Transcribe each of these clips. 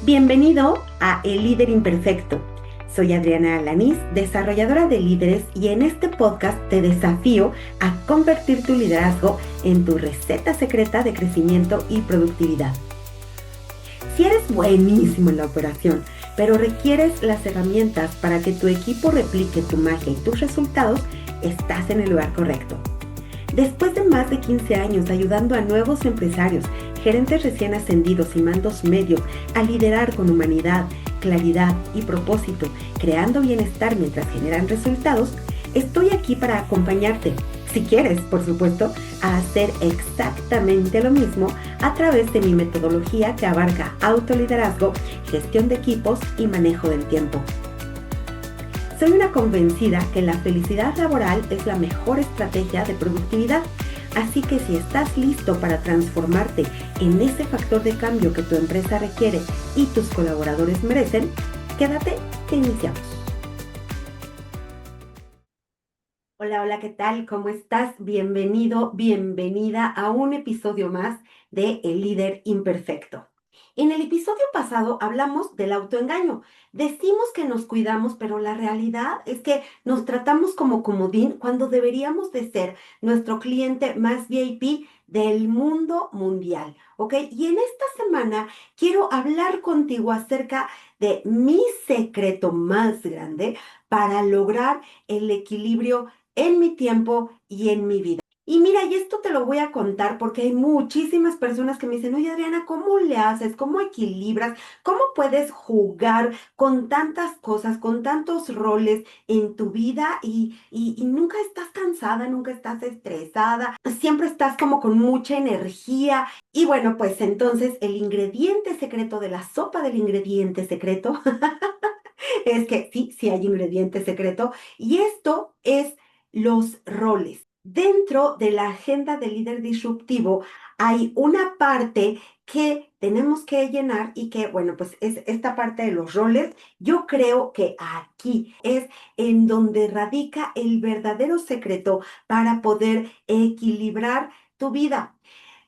Bienvenido a El Líder Imperfecto. Soy Adriana Alanís, desarrolladora de líderes, y en este podcast te desafío a convertir tu liderazgo en tu receta secreta de crecimiento y productividad. Si eres buenísimo en la operación, pero requieres las herramientas para que tu equipo replique tu magia y tus resultados, estás en el lugar correcto. Después de más de 15 años ayudando a nuevos empresarios, gerentes recién ascendidos y mandos medios a liderar con humanidad, claridad y propósito, creando bienestar mientras generan resultados, estoy aquí para acompañarte, si quieres, por supuesto, a hacer exactamente lo mismo a través de mi metodología que abarca autoliderazgo, gestión de equipos y manejo del tiempo. Soy una convencida que la felicidad laboral es la mejor estrategia de productividad, así que si estás listo para transformarte en ese factor de cambio que tu empresa requiere y tus colaboradores merecen, quédate que iniciamos. Hola, ¿qué tal? ¿Cómo estás? Bienvenido, bienvenida a un episodio más de El Líder Imperfecto. En el episodio pasado hablamos del autoengaño. Decimos que nos cuidamos, pero la realidad es que nos tratamos como comodín cuando deberíamos de ser nuestro cliente más VIP del mundo mundial, ¿ok? Y en esta semana quiero hablar contigo acerca de mi secreto más grande para lograr el equilibrio en mi tiempo y en mi vida. Y mira, y esto te lo voy a contar porque hay muchísimas personas que me dicen, oye Adriana, ¿cómo le haces? ¿Cómo equilibras? ¿Cómo puedes jugar con tantas cosas, con tantos roles en tu vida y nunca estás cansada, nunca estás estresada, siempre estás como con mucha energía? Y bueno, pues entonces el ingrediente secreto de la sopa del ingrediente secreto es que sí hay ingrediente secreto, y esto es los roles. Dentro de la agenda del líder disruptivo hay una parte que tenemos que llenar y que, bueno, pues es esta parte de los roles. Yo creo que aquí es en donde radica el verdadero secreto para poder equilibrar tu vida,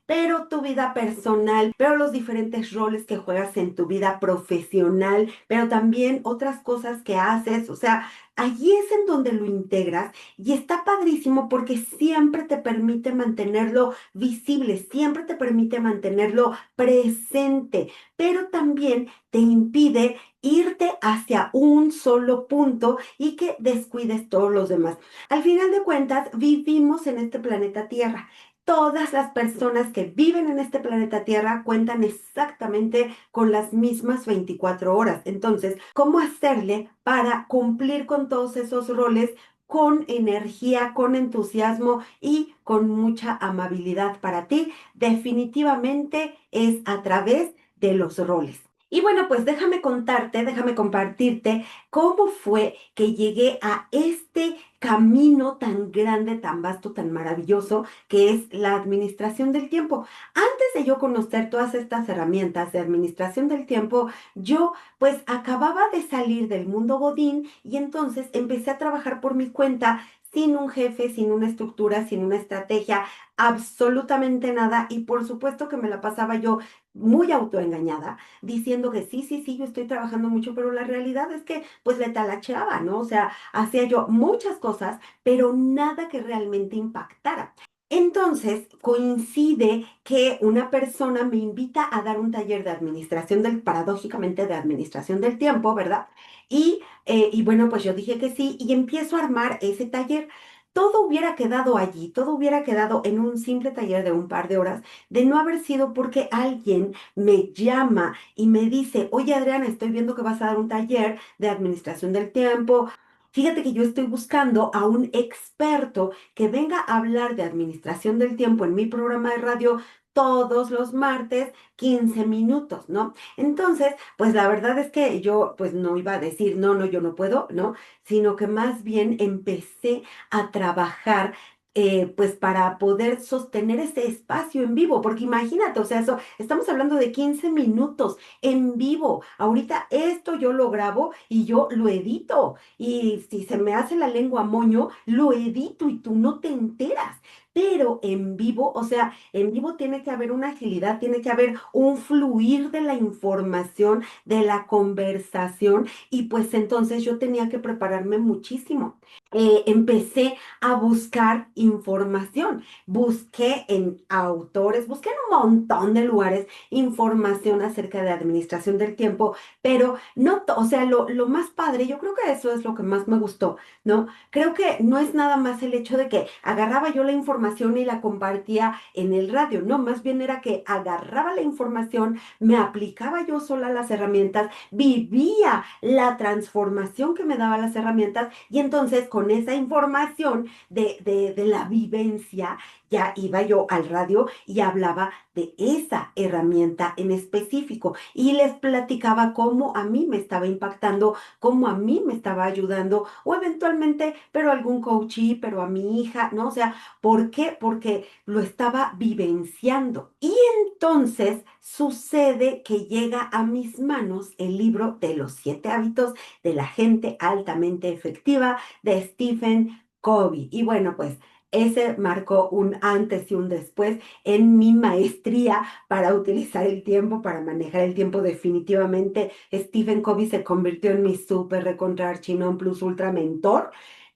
pero tu vida personal, pero los diferentes roles que juegas en tu vida profesional, pero también otras cosas que haces. O sea, allí es en donde lo integras y está padrísimo porque siempre te permite mantenerlo visible, siempre te permite mantenerlo presente, pero también te impide irte hacia un solo punto y que descuides todos los demás. Al final de cuentas, vivimos en este planeta Tierra. Todas las personas que viven en este planeta Tierra cuentan exactamente con las mismas 24 horas. Entonces, ¿cómo hacerle para cumplir con todos esos roles con energía, con entusiasmo y con mucha amabilidad para ti? Definitivamente es a través de los roles. Y bueno, pues déjame contarte, déjame compartirte cómo fue que llegué a este camino tan grande, tan vasto, tan maravilloso, que es la administración del tiempo. Antes de yo conocer todas estas herramientas de administración del tiempo, yo pues acababa de salir del mundo Godín y entonces empecé a trabajar por mi cuenta, sin un jefe, sin una estructura, sin una estrategia, absolutamente nada. Y por supuesto que me la pasaba yo muy autoengañada, diciendo que sí, yo estoy trabajando mucho, pero la realidad es que pues le talacheaba, ¿no? O sea, hacía yo muchas cosas, pero nada que realmente impactara. Entonces coincide que una persona me invita a dar un taller de administración paradójicamente de administración del tiempo, ¿verdad? Y bueno, pues yo dije que sí y empiezo a armar ese taller. Todo hubiera quedado allí, todo hubiera quedado en un simple taller de un par de horas, de no haber sido porque alguien me llama y me dice, oye Adriana, estoy viendo que vas a dar un taller de administración del tiempo. Fíjate que yo estoy buscando a un experto que venga a hablar de administración del tiempo en mi programa de radio todos los martes, 15 minutos, ¿no? Entonces, pues la verdad es que yo pues no iba a decir, no, yo no puedo, ¿no? Sino que más bien empecé a trabajar, pues para poder sostener ese espacio en vivo, porque imagínate, o sea, eso, estamos hablando de 15 minutos en vivo. Ahorita esto yo lo grabo y yo lo edito. Y si se me hace la lengua moño, lo edito y tú no te enteras. pero en vivo, o sea, en vivo tiene que haber una agilidad, tiene que haber un fluir de la información, de la conversación, y pues entonces yo tenía que prepararme muchísimo. Empecé a buscar información, busqué en autores, busqué en un montón de lugares información acerca de administración del tiempo, pero no, o sea, lo más padre, yo creo que eso es lo que más me gustó, ¿no? Creo que no es nada más el hecho de que agarraba yo la información y la compartía en el radio, no, más bien era que agarraba la información, me aplicaba yo sola las herramientas, vivía la transformación que me daban las herramientas y entonces con esa información de la vivencia ya iba yo al radio y hablaba de esa herramienta en específico y les platicaba cómo a mí me estaba impactando, cómo a mí me estaba ayudando o eventualmente, pero algún coachee, pero a mi hija, ¿no? O sea, ¿por qué? Porque lo estaba vivenciando. Y entonces sucede que llega a mis manos el libro de los 7 hábitos de la gente altamente efectiva de Stephen Covey. Y bueno, pues ese marcó un antes y un después en mi maestría para utilizar el tiempo, para manejar el tiempo. Definitivamente, Stephen Covey se convirtió en mi súper recontra archinon plus ultra mentor.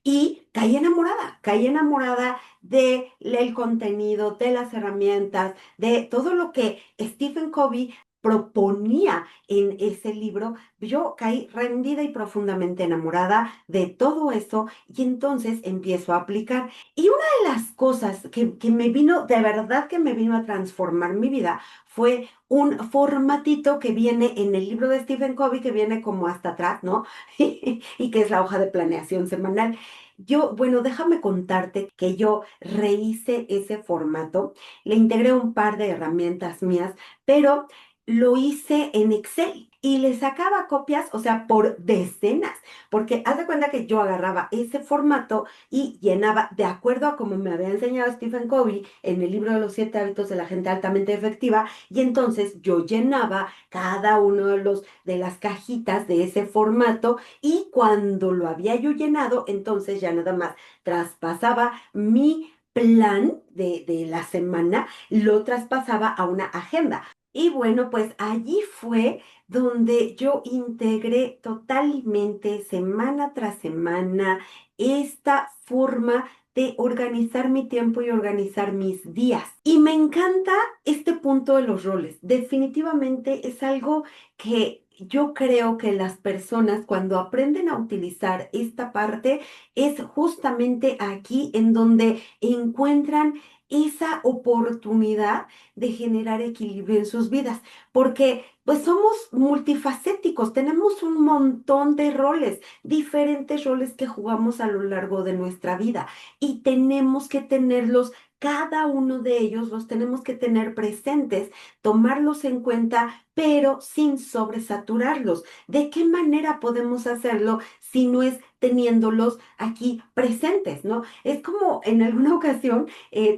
Y caí enamorada del contenido, de las herramientas, de todo lo que Stephen Covey proponía en ese libro. Yo caí rendida y profundamente enamorada de todo eso y entonces empiezo a aplicar. Y una de las cosas que me vino, de verdad que me vino a transformar mi vida, fue un formatito que viene en el libro de Stephen Covey, que viene como hasta atrás, ¿no? Y que es la hoja de planeación semanal. Yo, bueno, déjame contarte que yo rehice ese formato, le integré un par de herramientas mías, pero lo hice en Excel y le sacaba copias, o sea, por decenas, porque haz de cuenta que yo agarraba ese formato y llenaba de acuerdo a como me había enseñado Stephen Covey en el libro de los 7 hábitos de la gente altamente efectiva, y entonces yo llenaba cada uno de las cajitas de ese formato y cuando lo había yo llenado, entonces ya nada más traspasaba mi plan de la semana, lo traspasaba a una agenda. Y bueno, pues allí fue donde yo integré totalmente, semana tras semana, esta forma de organizar mi tiempo y organizar mis días. Y me encanta este punto de los roles. Definitivamente es algo que yo creo que las personas cuando aprenden a utilizar esta parte es justamente aquí en donde encuentran esa oportunidad de generar equilibrio en sus vidas, porque pues somos multifacéticos, tenemos un montón de roles, diferentes roles que jugamos a lo largo de nuestra vida y tenemos que tenerlos, cada uno de ellos los tenemos que tener presentes, tomarlos en cuenta, pero sin sobresaturarlos. ¿De qué manera podemos hacerlo si no es teniéndolos aquí presentes, ¿no? Es como en alguna ocasión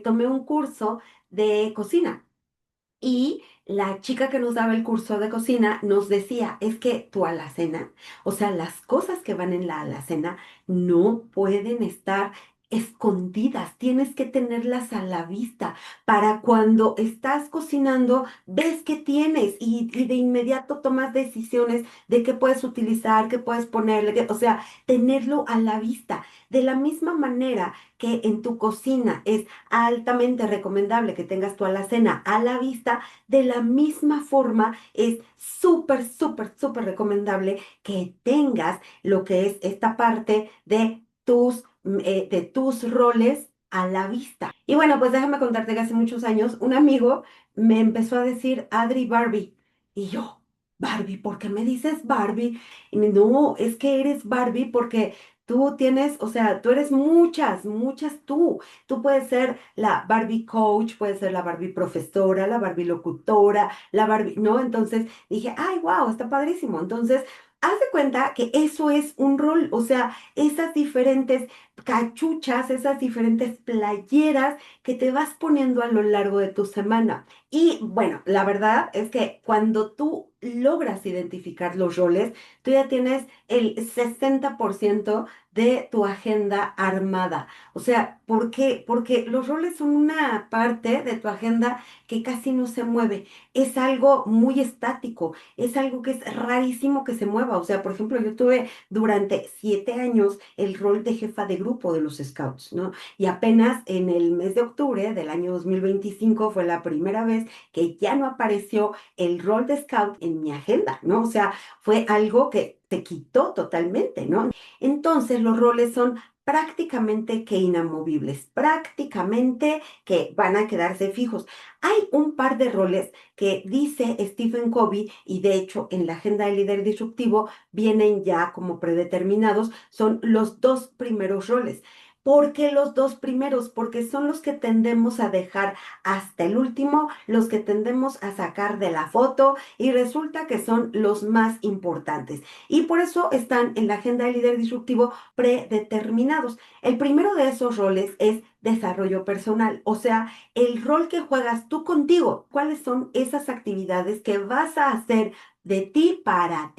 tomé un curso de cocina. Y la chica que nos daba el curso de cocina nos decía, es que tu alacena, o sea, las cosas que van en la alacena no pueden estar escondidas, tienes que tenerlas a la vista para cuando estás cocinando, ves qué tienes y de inmediato tomas decisiones de qué puedes utilizar, qué puedes ponerle, o sea, tenerlo a la vista. De la misma manera que en tu cocina es altamente recomendable que tengas tu alacena a la vista. De la misma forma, es súper, súper, súper recomendable que tengas lo que es esta parte de tus roles a la vista. Y bueno, pues déjame contarte que hace muchos años un amigo me empezó a decir Adri Barbie. Y yo, Barbie, ¿por qué me dices Barbie? Y me, no, es que eres Barbie porque tú tienes, o sea, tú eres muchas, muchas tú. Tú puedes ser la Barbie coach, puedes ser la Barbie profesora, la Barbie locutora, la Barbie, ¿no? Entonces dije, ay, wow, está padrísimo. Entonces, haz de cuenta que eso es un rol, o sea, esas diferentes cachuchas, esas diferentes playeras que te vas poniendo a lo largo de tu semana. Y bueno, la verdad es que cuando tú logras identificar los roles, tú ya tienes el 60% de tu agenda armada. O sea, ¿por qué? Porque los roles son una parte de tu agenda que casi no se mueve. Es algo muy estático, es algo que es rarísimo que se mueva. O sea, por ejemplo, yo tuve durante 7 años el rol de jefa de grupo de los Scouts, ¿no? Y apenas en el mes de octubre del año 2025 fue la primera vez que ya no apareció el rol de Scout en mi agenda, ¿no? O sea, fue algo que te quitó totalmente, ¿no? Entonces los roles son prácticamente que inamovibles, prácticamente que van a quedarse fijos. Hay un par de roles que dice Stephen Covey, y de hecho en la agenda del líder disruptivo vienen ya como predeterminados, son los dos primeros roles. ¿Por qué los dos primeros? Porque son los que tendemos a dejar hasta el último, los que tendemos a sacar de la foto y resulta que son los más importantes. Y por eso están en la agenda del líder disruptivo predeterminados. El primero de esos roles es desarrollo personal, o sea, el rol que juegas tú contigo. ¿Cuáles son esas actividades que vas a hacer de ti, para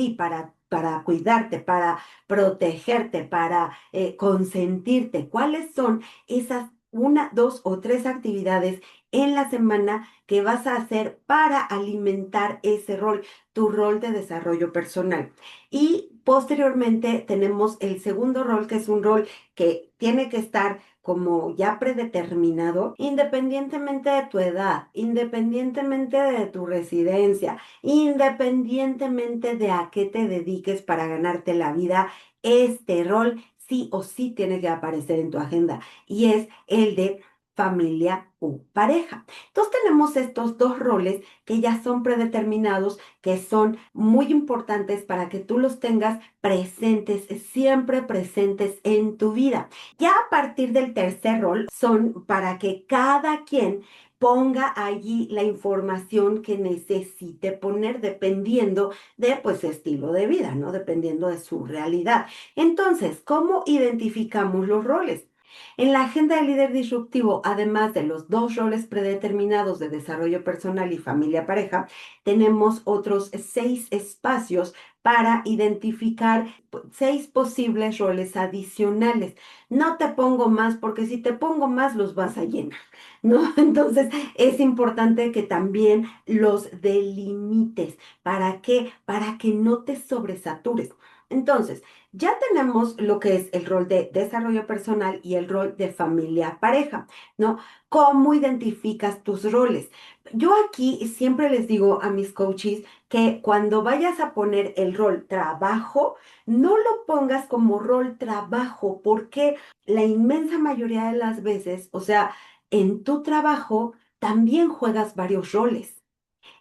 cuidarte, para protegerte, para consentirte? ¿Cuáles son esas una, dos o tres actividades en la semana que vas a hacer para alimentar ese rol, tu rol de desarrollo personal? Y posteriormente tenemos el segundo rol, que es un rol que tiene que estar como ya predeterminado, independientemente de tu edad, independientemente de tu residencia, independientemente de a qué te dediques para ganarte la vida, este rol sí o sí tiene que aparecer en tu agenda y es el de familia o pareja. Entonces tenemos estos dos roles que ya son predeterminados, que son muy importantes para que tú los tengas presentes, siempre presentes en tu vida. Ya a partir del tercer rol son para que cada quien ponga allí la información que necesite poner dependiendo de pues estilo de vida, ¿no? Dependiendo de su realidad. Entonces, ¿cómo identificamos los roles? En la agenda del líder disruptivo, además de los dos roles predeterminados de desarrollo personal y familia pareja, tenemos otros 6 espacios para identificar 6 posibles roles adicionales. No te pongo más porque si te pongo más los vas a llenar, ¿no? Entonces es importante que también los delimites. ¿Para qué? Para que no te sobresatures. Entonces, ya tenemos lo que es el rol de desarrollo personal y el rol de familia pareja, ¿no? ¿Cómo identificas tus roles? Yo aquí siempre les digo a mis coaches que cuando vayas a poner el rol trabajo, no lo pongas como rol trabajo, porque la inmensa mayoría de las veces, o sea, en tu trabajo también juegas varios roles.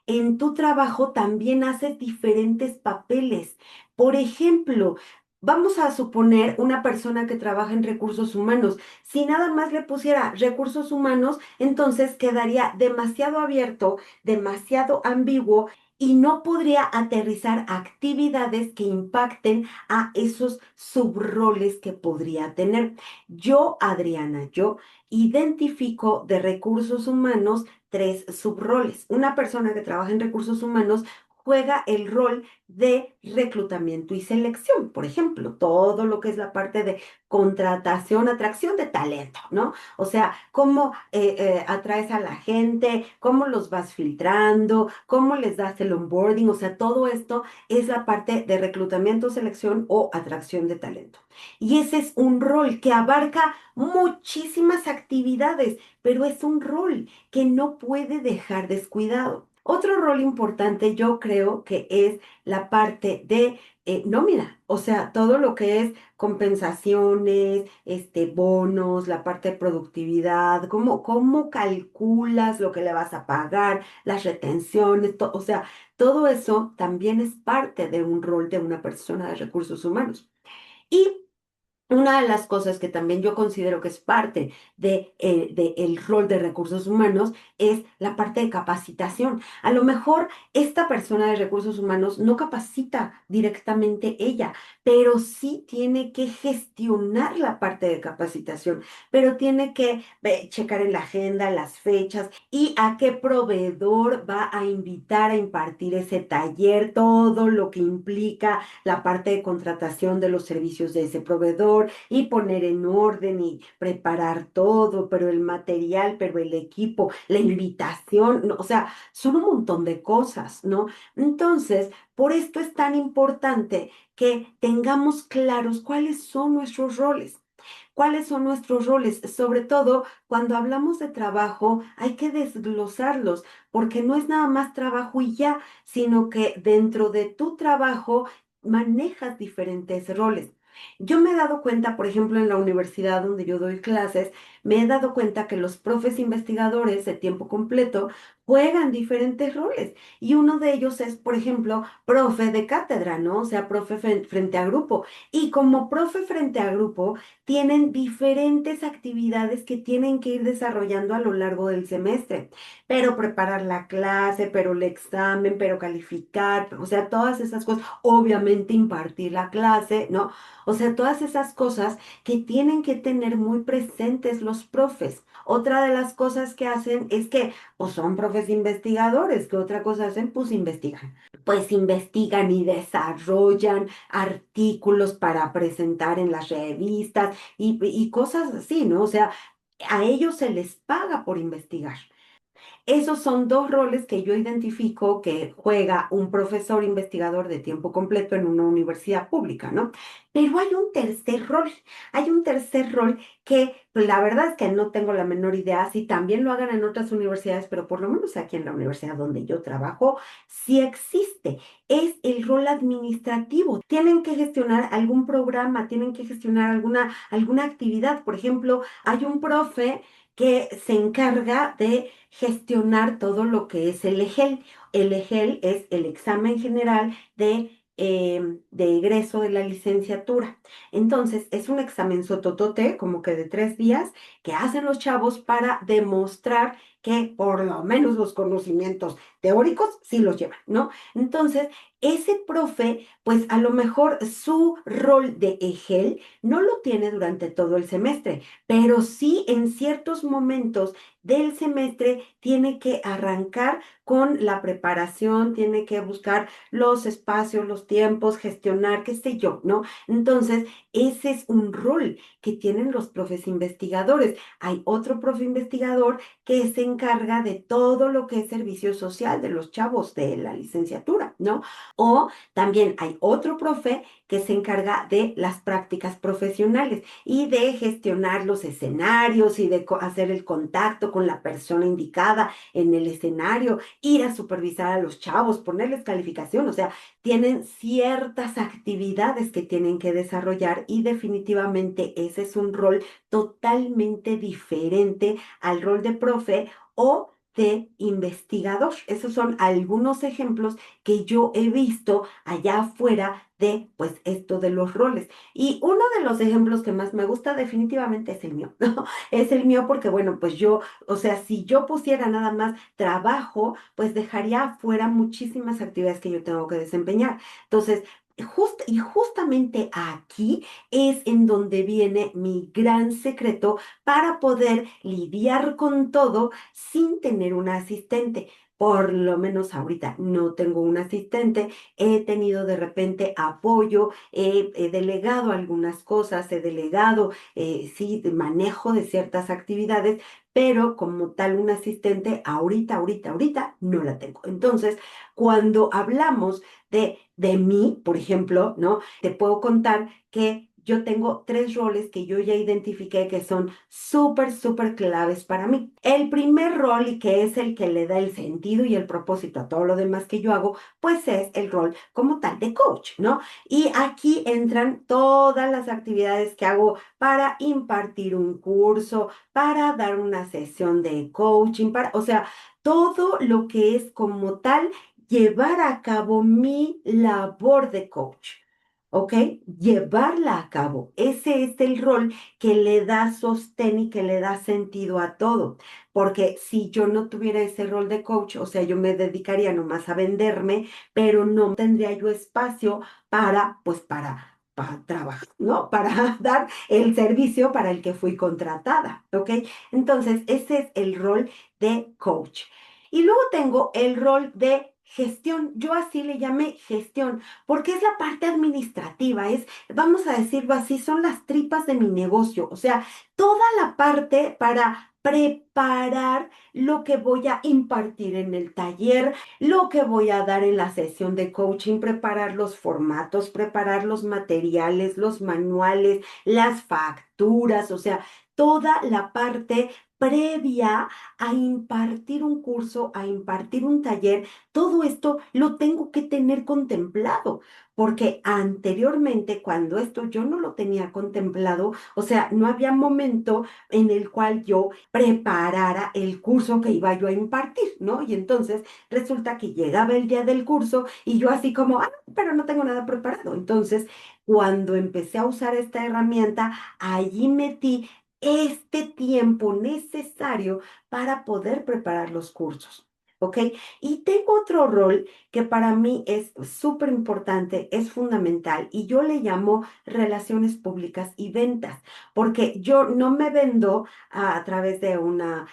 En tu trabajo también haces diferentes papeles. Por ejemplo, vamos a suponer una persona que trabaja en recursos humanos. Si nada más le pusiera recursos humanos, entonces quedaría demasiado abierto, demasiado ambiguo y no podría aterrizar actividades que impacten a esos subroles que podría tener. Yo, Adriana, yo identifico de recursos humanos 3 subroles. Una persona que trabaja en recursos humanos juega el rol de reclutamiento y selección, por ejemplo, todo lo que es la parte de contratación, atracción de talento, ¿no? O sea, cómo atraes a la gente, cómo los vas filtrando, cómo les das el onboarding, o sea, todo esto es la parte de reclutamiento, selección o atracción de talento. Y ese es un rol que abarca muchísimas actividades, pero es un rol que no puede dejar descuidado. Otro rol importante yo creo que es la parte de nómina, o sea, todo lo que es compensaciones, bonos, la parte de productividad, cómo calculas lo que le vas a pagar, las retenciones, o sea, todo eso también es parte de un rol de una persona de recursos humanos. Y Una de las cosas que también yo considero que es parte de el rol de recursos humanos es la parte de capacitación. A lo mejor esta persona de recursos humanos no capacita directamente ella, pero sí tiene que gestionar la parte de capacitación, pero tiene que checar en la agenda las fechas y a qué proveedor va a invitar a impartir ese taller, todo lo que implica la parte de contratación de los servicios de ese proveedor y poner en orden y preparar todo, pero el material, pero el equipo, la invitación, o sea, son un montón de cosas, ¿no? Entonces, por esto es tan importante que tengamos claros cuáles son nuestros roles. ¿Cuáles son nuestros roles? Sobre todo cuando hablamos de trabajo, hay que desglosarlos, porque no es nada más trabajo y ya, sino que dentro de tu trabajo manejas diferentes roles. Yo me he dado cuenta, por ejemplo, en la universidad donde yo doy clases, me he dado cuenta que los profes investigadores de tiempo completo juegan diferentes roles. Y uno de ellos es, por ejemplo, profe de cátedra, ¿no? O sea, profe frente a grupo. Y como profe frente a grupo, tienen diferentes actividades que tienen que ir desarrollando a lo largo del semestre, pero preparar la clase, pero el examen, pero calificar, o sea, todas esas cosas, obviamente impartir la clase, ¿no? O sea, todas esas cosas que tienen que tener muy presentes los profes. Otra de las cosas que hacen es que, pues son profes investigadores, ¿qué otra cosa hacen? Pues investigan. Pues investigan y desarrollan artículos para presentar en las revistas y cosas así, ¿no? O sea, a ellos se les paga por investigar. Esos son dos roles que yo identifico que juega un profesor investigador de tiempo completo en una universidad pública, ¿no? Pero hay un tercer rol que pues, la verdad es que no tengo la menor idea si también lo hagan en otras universidades, pero por lo menos aquí en la universidad donde yo trabajo, sí existe. Es el rol administrativo. Tienen que gestionar algún programa, tienen que gestionar alguna actividad. Por ejemplo, hay un profe que se encarga de gestionar todo lo que es el EGEL. El EGEL es el examen general de egreso de la licenciatura. Entonces, es un examen sototote, como que de 3 días, que hacen los chavos para demostrar que por lo menos los conocimientos teóricos sí los llevan, ¿no? Entonces, ese profe, pues a lo mejor su rol de EGEL no lo tiene durante todo el semestre, pero sí en ciertos momentos del semestre tiene que arrancar con la preparación, tiene que buscar los espacios, los tiempos, gestionar, qué sé yo, ¿no? Entonces, ese es un rol que tienen los profes investigadores. Hay otro profe investigador que se encarga de todo lo que es servicio social de los chavos de la licenciatura, ¿no? O también hay otro profe que se encarga de las prácticas profesionales y de gestionar los escenarios y de hacer el contacto con la persona indicada en el escenario, ir a supervisar a los chavos, ponerles calificación, o sea, tienen ciertas actividades que tienen que desarrollar y definitivamente ese es un rol totalmente diferente al rol de profe o de investigador. Esos son algunos ejemplos que yo he visto allá afuera de, pues, esto de los roles. Y uno de los ejemplos que más me gusta definitivamente es el mío, ¿no? Es el mío porque, bueno, pues yo, o sea, si yo pusiera nada más trabajo, pues dejaría afuera muchísimas actividades que yo tengo que desempeñar. Entonces, justamente aquí es en donde viene mi gran secreto para poder lidiar con todo sin tener un asistente. Por lo menos ahorita no tengo un asistente, he tenido de repente apoyo, he delegado algunas cosas, he delegado, sí, de manejo de ciertas actividades, pero como tal un asistente, ahorita, no la tengo. Entonces, cuando hablamos de mí, por ejemplo, ¿no? Te puedo contar que yo tengo 3 roles que yo ya identifiqué que son súper claves para mí. El primer rol, y que es el que le da el sentido y el propósito a todo lo demás que yo hago, pues es el rol como tal de coach, ¿no? Y aquí entran todas las actividades que hago para impartir un curso, para dar una sesión de coaching, o sea, todo lo que es como tal llevar a cabo mi labor de coach. ¿ok? Llevarla a cabo. Ese es el rol que le da sostén y que le da sentido a todo. Porque si yo no tuviera ese rol de coach, o sea, yo me dedicaría nomás a venderme, pero no tendría yo espacio para trabajar, ¿no? Para dar el servicio para el que fui contratada, ¿ok? Entonces, ese es el rol de coach. Y luego tengo el rol de gestión. Yo así le llamé gestión porque es la parte administrativa, vamos a decirlo así, son las tripas de mi negocio, o sea, toda la parte para preparar lo que voy a impartir en el taller, lo que voy a dar en la sesión de coaching, preparar los formatos, preparar los materiales, los manuales, las facturas, o sea, toda la parte previa a impartir un curso, a impartir un taller, todo esto lo tengo que tener contemplado, porque anteriormente, cuando esto yo no lo tenía contemplado, o sea, no había momento en el cual yo preparara el curso que iba yo a impartir, ¿no? Y entonces resulta que llegaba el día del curso y yo así como, pero no tengo nada preparado. Entonces, cuando empecé a usar esta herramienta, allí metí este tiempo necesario para poder preparar los cursos. ¿Ok? Y tengo otro rol que para mí es súper importante, es fundamental, y yo le llamo relaciones públicas y ventas, porque yo no me vendo a través de una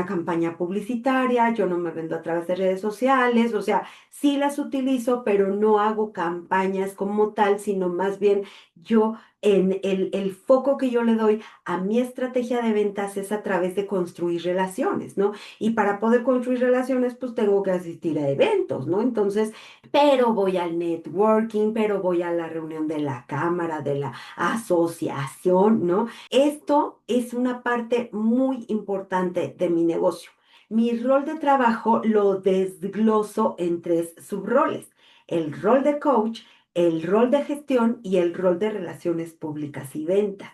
campaña publicitaria, yo no me vendo a través de redes sociales, o sea, sí las utilizo, pero no hago campañas como tal, sino más bien yo en el foco que yo le doy a mi estrategia de ventas es a través de construir relaciones, ¿no? Y para poder construir relaciones, pues tengo que asistir a eventos, ¿no? Entonces, pero voy al networking, pero voy a la reunión de la cámara, de la asociación, ¿no? Esto es una parte muy importante de mi negocio. Mi rol de trabajo lo desgloso en tres subroles: el rol de coach, el rol de gestión y el rol de relaciones públicas y ventas.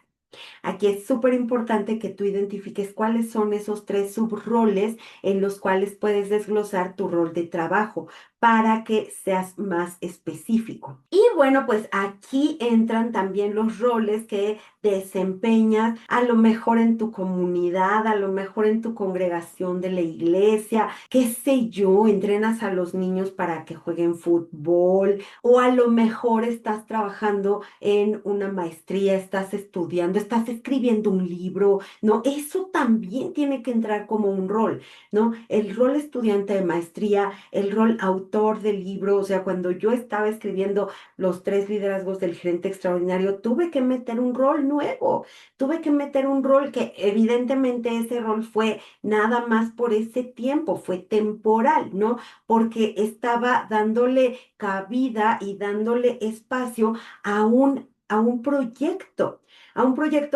Aquí es súper importante que tú identifiques cuáles son esos tres subroles en los cuales puedes desglosar tu rol de trabajo para que seas más específico. Y bueno, pues aquí entran también los roles que desempeñas a lo mejor en tu comunidad, a lo mejor en tu congregación de la iglesia, qué sé yo, entrenas a los niños para que jueguen fútbol, o a lo mejor estás trabajando en una maestría, estás estudiando, estás escribiendo un libro, ¿no? Eso también tiene que entrar como un rol, ¿no? El rol estudiante de maestría, el rol autor del libro, o sea, cuando yo estaba escribiendo los tres liderazgos del gerente extraordinario, tuve que meter un rol nuevo, tuve que meter un rol que evidentemente ese rol fue nada más por ese tiempo, fue temporal, ¿no? Porque estaba dándole cabida y dándole espacio a un proyecto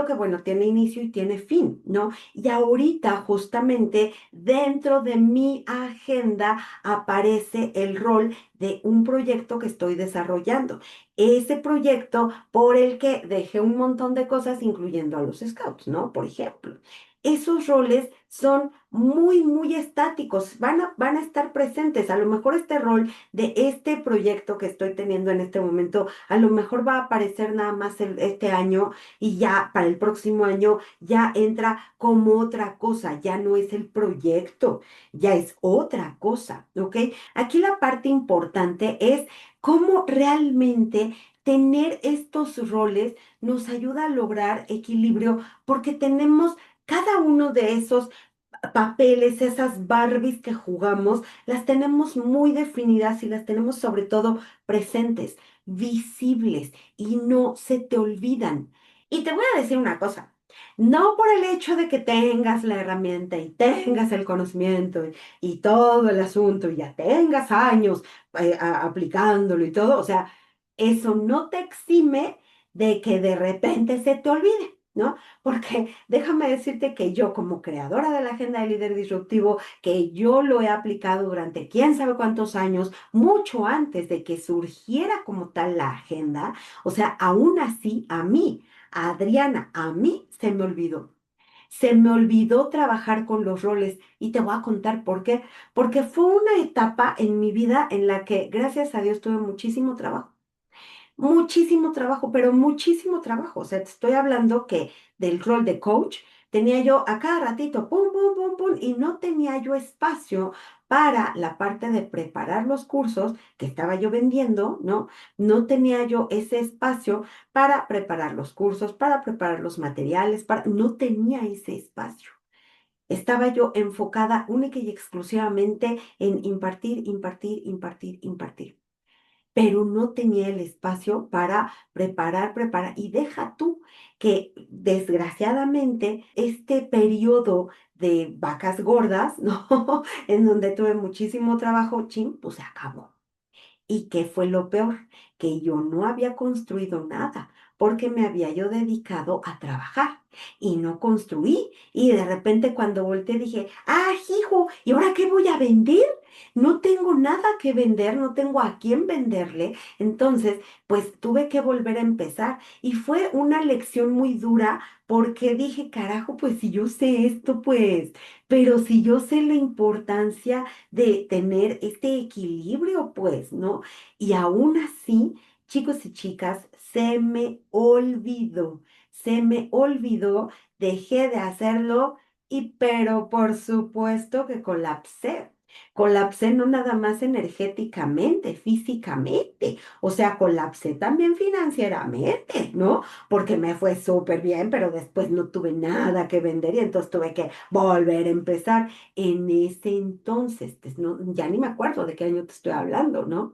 que, bueno, tiene inicio y tiene fin, ¿no? Y ahorita, justamente, dentro de mi agenda aparece el rol de un proyecto que estoy desarrollando. Ese proyecto por el que dejé un montón de cosas, incluyendo a los scouts, ¿no? Por ejemplo. Esos roles son muy, muy estáticos, van a estar presentes. A lo mejor este rol de este proyecto que estoy teniendo en este momento, a lo mejor va a aparecer nada más este año y ya para el próximo año ya entra como otra cosa, ya no es el proyecto, ya es otra cosa, ¿ok? Aquí la parte importante es cómo realmente tener estos roles nos ayuda a lograr equilibrio porque tenemos cada uno de esos papeles, esas Barbies que jugamos, las tenemos muy definidas y las tenemos sobre todo presentes, visibles y no se te olvidan. Y te voy a decir una cosa. No por el hecho de que tengas la herramienta y tengas el conocimiento y todo el asunto y ya tengas años aplicándolo y todo, o sea, eso no te exime de que de repente se te olvide, ¿no? Porque déjame decirte que yo como creadora de la Agenda de Líder Disruptivo, que yo lo he aplicado durante quién sabe cuántos años, mucho antes de que surgiera como tal la agenda, o sea, aún así, a Adriana, a mí se me olvidó. Se me olvidó trabajar con los roles y te voy a contar por qué. Porque fue una etapa en mi vida en la que, gracias a Dios, tuve muchísimo trabajo. muchísimo trabajo, pero muchísimo trabajo. O sea, te estoy hablando que del rol de coach tenía yo a cada ratito, pum, pum, pum, pum, y no tenía yo espacio para la parte de preparar los cursos que estaba yo vendiendo, ¿no? No tenía yo ese espacio para preparar los cursos, para preparar los materiales, no tenía ese espacio. Estaba yo enfocada única y exclusivamente en impartir, impartir, impartir, impartir, pero no tenía el espacio para preparar. Y deja tú que desgraciadamente este periodo de vacas gordas, ¿no? En donde tuve muchísimo trabajo, chin, pues se acabó. ¿Y qué fue lo peor? Que yo no había construido nada, porque me había yo dedicado a trabajar y no construí. Y de repente cuando volteé dije, ah, hijo, ¿y ahora qué voy a vender? No tengo nada que vender, no tengo a quién venderle. Entonces, pues tuve que volver a empezar. Y fue una lección muy dura porque dije, carajo, pues si yo sé esto, pues, pero si yo sé la importancia de tener este equilibrio, pues, ¿no? Y aún así, chicos y chicas, se me olvidó, dejé de hacerlo y pero por supuesto que colapsé. Colapsé no nada más energéticamente, físicamente, o sea, colapsé también financieramente, ¿no? Porque me fue súper bien, pero después no tuve nada que vender y entonces tuve que volver a empezar. En ese entonces, pues, no, ya ni me acuerdo de qué año te estoy hablando, ¿no?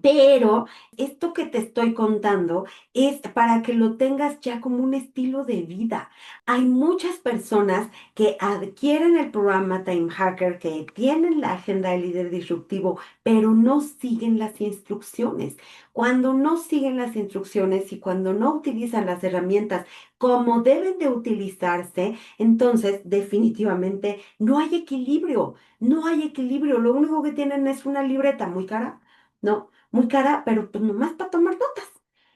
Pero esto que te estoy contando es para que lo tengas ya como un estilo de vida. Hay muchas personas que adquieren el programa Time Hacker, que tienen la agenda de líder disruptivo, pero no siguen las instrucciones. Cuando no siguen las instrucciones y cuando no utilizan las herramientas como deben de utilizarse, entonces definitivamente no hay equilibrio. No hay equilibrio. Lo único que tienen es una libreta muy cara, ¿no? Muy cara, pero pues nomás para tomar notas.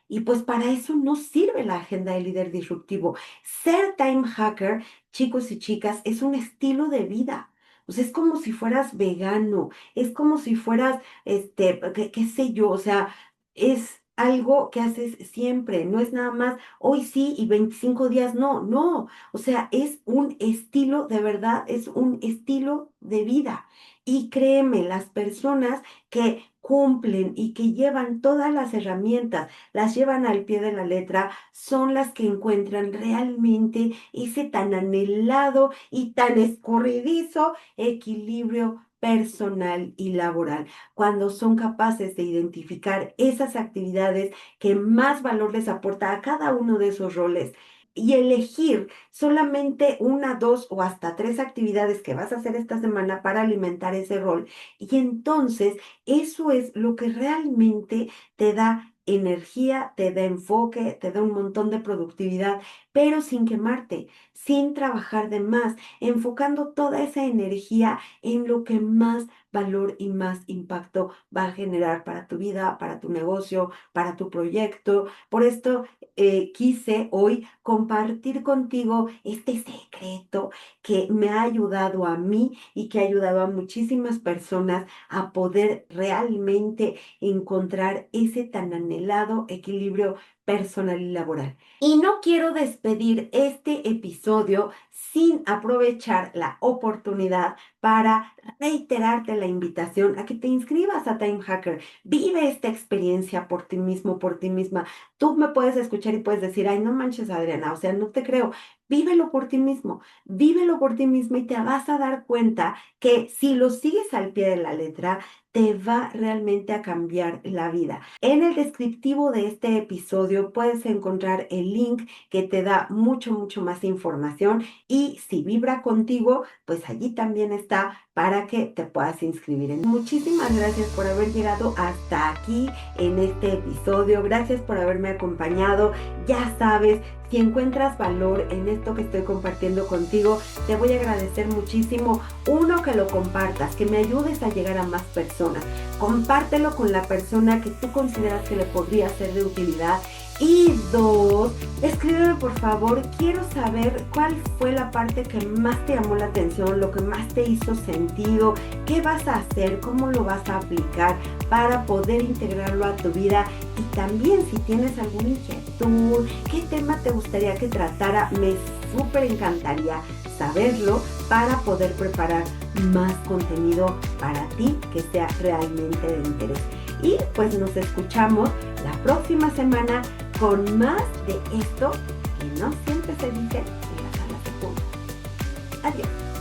Y pues para eso no sirve la agenda del líder disruptivo. Ser time hacker, chicos y chicas, es un estilo de vida. O sea, es como si fueras vegano, es como si fueras, qué sé yo, o sea, es algo que haces siempre, no es nada más hoy sí y 25 días no, no. O sea, es un estilo, de verdad, es un estilo de vida. Y créeme, las personas que cumplen y que llevan todas las herramientas, las llevan al pie de la letra, son las que encuentran realmente ese tan anhelado y tan escurridizo equilibrio personal y laboral, cuando son capaces de identificar esas actividades que más valor les aporta a cada uno de esos roles y elegir solamente una, dos o hasta tres actividades que vas a hacer esta semana para alimentar ese rol. Y entonces eso es lo que realmente te da energía, te da enfoque, te da un montón de productividad, pero sin quemarte, sin trabajar de más, enfocando toda esa energía en lo que más valor y más impacto va a generar para tu vida, para tu negocio, para tu proyecto. Por esto quise hoy compartir contigo este secreto que me ha ayudado a mí y que ha ayudado a muchísimas personas a poder realmente encontrar ese tan anhelado equilibrio personal y laboral. Y no quiero despedir este episodio sin aprovechar la oportunidad para reiterarte la invitación a que te inscribas a Time Hacker. Vive esta experiencia por ti mismo, por ti misma. Tú me puedes escuchar y puedes decir, ay, no manches, Adriana, o sea, no te creo. Vívelo por ti mismo y te vas a dar cuenta que si lo sigues al pie de la letra, te va realmente a cambiar la vida. En el descriptivo de este episodio puedes encontrar el link que te da mucho, mucho más información y si vibra contigo, pues allí también está para que te puedas inscribir. Muchísimas gracias por haber llegado hasta aquí en este episodio. Gracias por haberme acompañado. Ya sabes, si encuentras valor en esto que estoy compartiendo contigo, te voy a agradecer muchísimo. Uno, que lo compartas, que me ayudes a llegar a más personas. Compártelo con la persona que tú consideras que le podría ser de utilidad. Y dos, escríbeme por favor, quiero saber cuál fue la parte que más te llamó la atención, lo que más te hizo sentido, qué vas a hacer, cómo lo vas a aplicar para poder integrarlo a tu vida. Y también si tienes alguna inquietud, qué tema te gustaría que tratara, me súper encantaría saberlo para poder preparar más contenido para ti que sea realmente de interés. Y pues nos escuchamos la próxima semana con más de esto que no siempre se dice en las salas de juntas. Adiós.